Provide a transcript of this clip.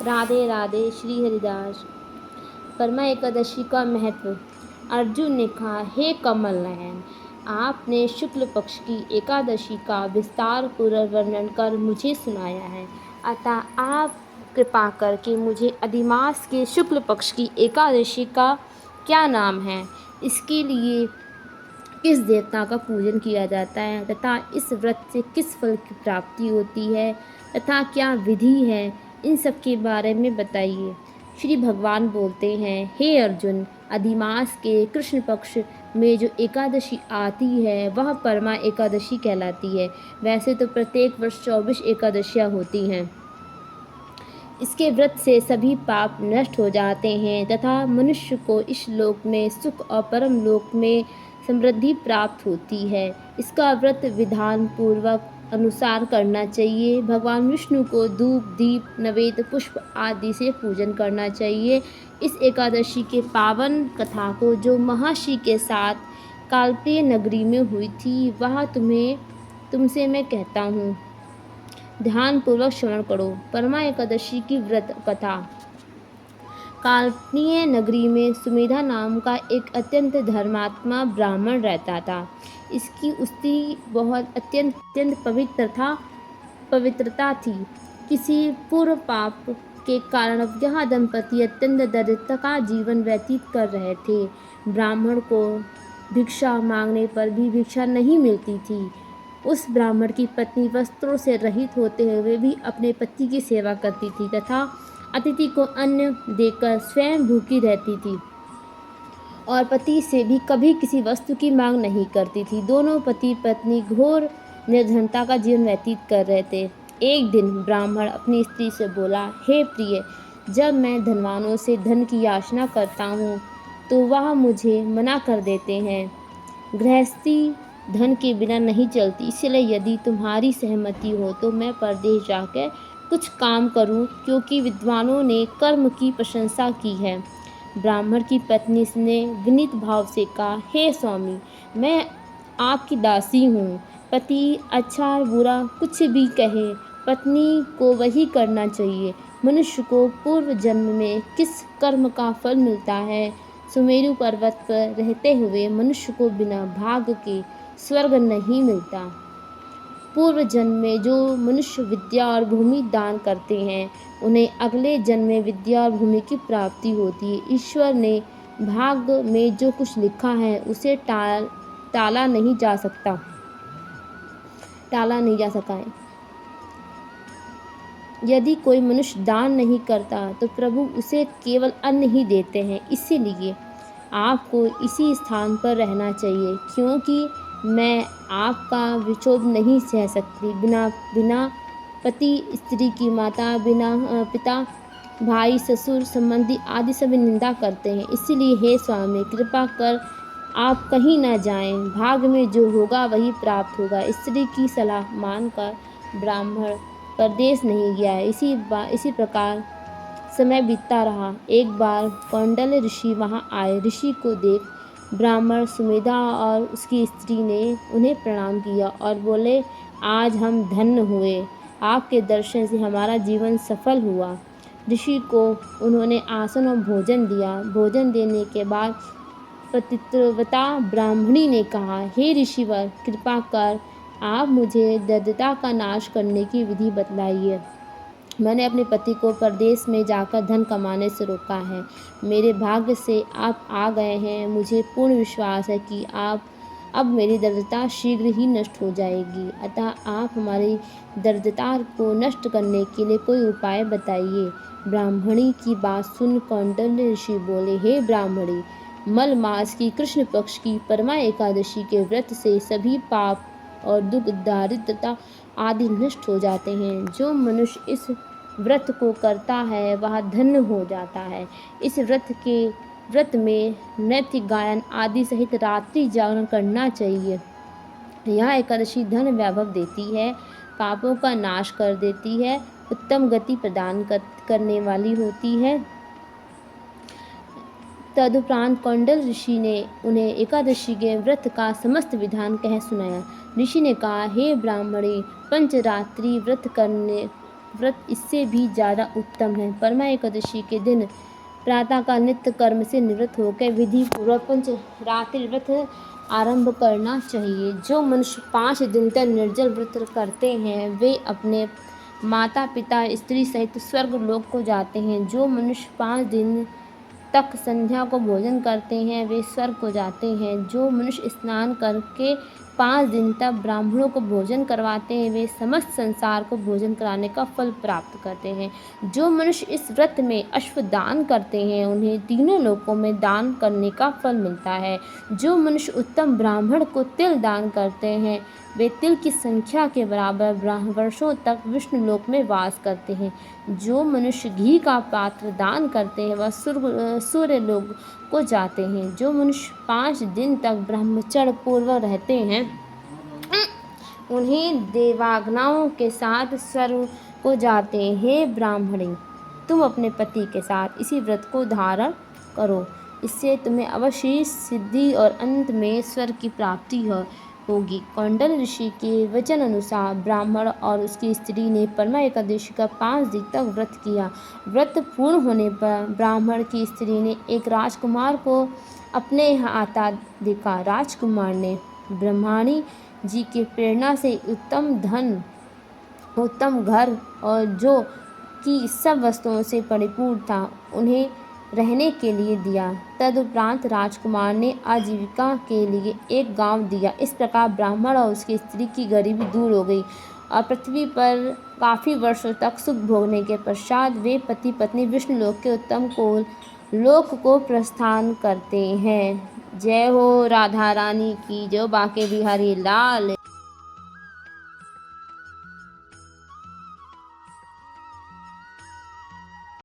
राधे राधे। श्री हरिदास। परमा एकादशी का महत्व। अर्जुन ने कहा, हे कमल नयन, आपने शुक्ल पक्ष की एकादशी का विस्तार पूर्वक वर्णन कर मुझे सुनाया है, अतः आप कृपा करके मुझे अधिमास के शुक्ल पक्ष की एकादशी का क्या नाम है, इसके लिए किस देवता का पूजन किया जाता है तथा इस व्रत से किस फल की प्राप्ति होती है तथा क्या विधि है, इन सब के बारे में बताइए। श्री भगवान बोलते हैं, हे अर्जुन, अधिमास के कृष्ण पक्ष में जो एकादशी आती है वह परमा एकादशी कहलाती है। वैसे तो प्रत्येक वर्ष 24 एकादशियाँ होती हैं। इसके व्रत से सभी पाप नष्ट हो जाते हैं तथा मनुष्य को इस लोक में सुख और परम लोक में समृद्धि प्राप्त होती है। इसका व्रत विधान पूर्वक अनुसार करना चाहिए। भगवान विष्णु को धूप, दीप, नवेद, पुष्प आदि से पूजन करना चाहिए। इस एकादशी के पावन कथा को जो महर्षि के साथ कालप्रिय नगरी में हुई थी वह तुमसे मैं कहता हूँ, ध्यान पूर्वक श्रवण करो। परमा एकादशी की व्रत कथा। काल्पनीय नगरी में सुमेधा नाम का एक अत्यंत धर्मात्मा ब्राह्मण रहता था। इसकी स्त्री बहुत अत्यंत पवित्रता थी। किसी पूर्व पाप के कारण यह दंपति अत्यंत दरिद्रता का जीवन व्यतीत कर रहे थे। ब्राह्मण को भिक्षा मांगने पर भी भिक्षा नहीं मिलती थी। उस ब्राह्मण की पत्नी वस्त्रों से रहित होते हुए भी अपने पति की सेवा करती थी तथा अतिथि को अन्न देकर स्वयं भूखी रहती थी और पति से भी कभी किसी वस्तु की मांग नहीं करती थी। दोनों पति पत्नी घोर निर्धनता का जीवन व्यतीत कर रहे थे। एक दिन ब्राह्मण अपनी स्त्री से बोला, हे प्रिय, जब मैं धनवानों से धन की याचना करता हूँ तो वह मुझे मना कर देते हैं। गृहस्थी धन के बिना नहीं चलती, इसलिए यदि तुम्हारी सहमति हो तो मैं परदेश जाकर कुछ काम करूं, क्योंकि विद्वानों ने कर्म की प्रशंसा की है। ब्राह्मण की पत्नी ने विनीत भाव से कहा, हे स्वामी, मैं आपकी दासी हूँ। पति अच्छा और बुरा कुछ भी कहे, पत्नी को वही करना चाहिए। मनुष्य को पूर्व जन्म में किस कर्म का फल मिलता है? सुमेरु पर्वत पर रहते हुए मनुष्य को बिना भाग्य के स्वर्ग नहीं मिलता। पूर्व जन्म में जो मनुष्य विद्या और भूमि दान करते हैं उन्हें अगले जन्म में विद्या और भूमि की प्राप्ति होती है। ईश्वर ने भाग्य में जो कुछ लिखा है उसे टाला नहीं जा सका है। यदि कोई मनुष्य दान नहीं करता तो प्रभु उसे केवल अन्न ही देते हैं। इसीलिए आपको इसी स्थान पर रहना चाहिए, क्योंकि मैं आपका विक्षोभ नहीं सह सकती। बिना पति स्त्री की माता, बिना पिता भाई, ससुर, संबंधी आदि सभी निंदा करते हैं। इसीलिए हे स्वामी, कृपा कर आप कहीं ना जाएं। भाग्य में जो होगा वही प्राप्त होगा। स्त्री की सलाह मानकर ब्राह्मण परदेश नहीं गया है। इसी प्रकार समय बीतता रहा। एक बार कौंडल्य ऋषि वहाँ आए। ऋषि को देख ब्राह्मण सुमेधा और उसकी स्त्री ने उन्हें प्रणाम किया और बोले, आज हम धन्य हुए, आपके दर्शन से हमारा जीवन सफल हुआ। ऋषि को उन्होंने आसन और भोजन दिया। भोजन देने के बाद पतिव्रता ब्राह्मणी ने कहा, हे ऋषिवर, कृपा कर आप मुझे दरिद्रता का नाश करने की विधि बतलाइए। मैंने अपने पति को परदेश में जाकर धन कमाने से रोका है। मेरे भाग्य से आप आ गए हैं। मुझे पूर्ण विश्वास है कि अब मेरी दरिद्रता शीघ्र ही नष्ट हो जाएगी। अतः आप हमारी दरिद्रता को नष्ट करने के लिए कोई उपाय बताइए। ब्राह्मणी की बात सुन कौंडल्य ऋषि बोले, हे ब्राह्मणी, मल मास की कृष्ण पक्ष की परमा एकादशी के व्रत से सभी पाप और दुख, दारिद्रता आदि नष्ट हो जाते हैं। जो मनुष्य इस व्रत को करता है वह धन्य हो जाता है। इस व्रत में नृत्य, गायन आदि सहित रात्रि जागरण करना चाहिए। यह एकादशी धन वैभव देती है, पापों का नाश कर देती है, उत्तम गति प्रदान करने वाली होती है। तदुपरांत कौंडल ऋषि ने उन्हें एकादशी के व्रत का समस्त विधान कह सुनाया। ऋषि ने कहा, हे ब्राह्मणी, पंचरात्रि व्रत व्रत इससे भी ज़्यादा उत्तम है। परमा एकादशी के दिन प्रातःकाल नित्य कर्म से निवृत्त होकर विधि पूर्वक पंचरात्रि व्रत आरंभ करना चाहिए। जो मनुष्य 5 दिन तक निर्जल व्रत करते हैं वे अपने माता पिता स्त्री सहित स्वर्ग लोक को जाते हैं। जो मनुष्य 5 दिन तक संध्या को भोजन करते हैं वे स्वर्ग को जाते हैं। जो मनुष्य स्नान करके 5 दिन तक ब्राह्मणों को भोजन करवाते हैं वे समस्त संसार को भोजन कराने का फल प्राप्त करते हैं। जो मनुष्य इस व्रत में अश्वदान करते हैं उन्हें तीनों लोकों में दान करने का फल मिलता है। जो मनुष्य उत्तम ब्राह्मण को तिल दान करते हैं वे तिल की संख्या के बराबर वर्षों तक विष्णु लोक में वास करते हैं। जो मनुष्य घी का पात्र दान करते हैं वह सूर्य लोक को जाते हैं। जो मनुष्य 5 दिन तक ब्रह्मचर्य पूर्वक रहते हैं उन्हें देवागनाओं के साथ स्वर्ग को जाते हैं। हे ब्राह्मणी, तुम अपने पति के साथ इसी व्रत को धारण करो, इससे तुम्हें अवश्य सिद्धि और अंत में स्वर्ग की प्राप्ति होगी। कौंडल ऋषि के वचन अनुसार ब्राह्मण और उसकी स्त्री ने परमा एकादशी का 5 दिन तक व्रत किया। व्रत पूर्ण होने पर ब्राह्मण की स्त्री ने एक राजकुमार को अपने हाथ देखा। राजकुमार ने ब्रह्मणी जी की प्रेरणा से उत्तम धन, उत्तम घर और जो कि सब वस्तुओं से परिपूर्ण था उन्हें रहने के लिए दिया। तदुपरांत राजकुमार ने आजीविका के लिए एक गांव दिया। इस प्रकार ब्राह्मण और उसकी स्त्री की गरीबी दूर हो गई और पृथ्वी पर काफ़ी वर्षों तक सुख भोगने के पश्चात वे पति पत्नी विष्णु लोक के उत्तम लोक को प्रस्थान करते हैं। जय हो राधा रानी की, जय बांके बिहारी लाल।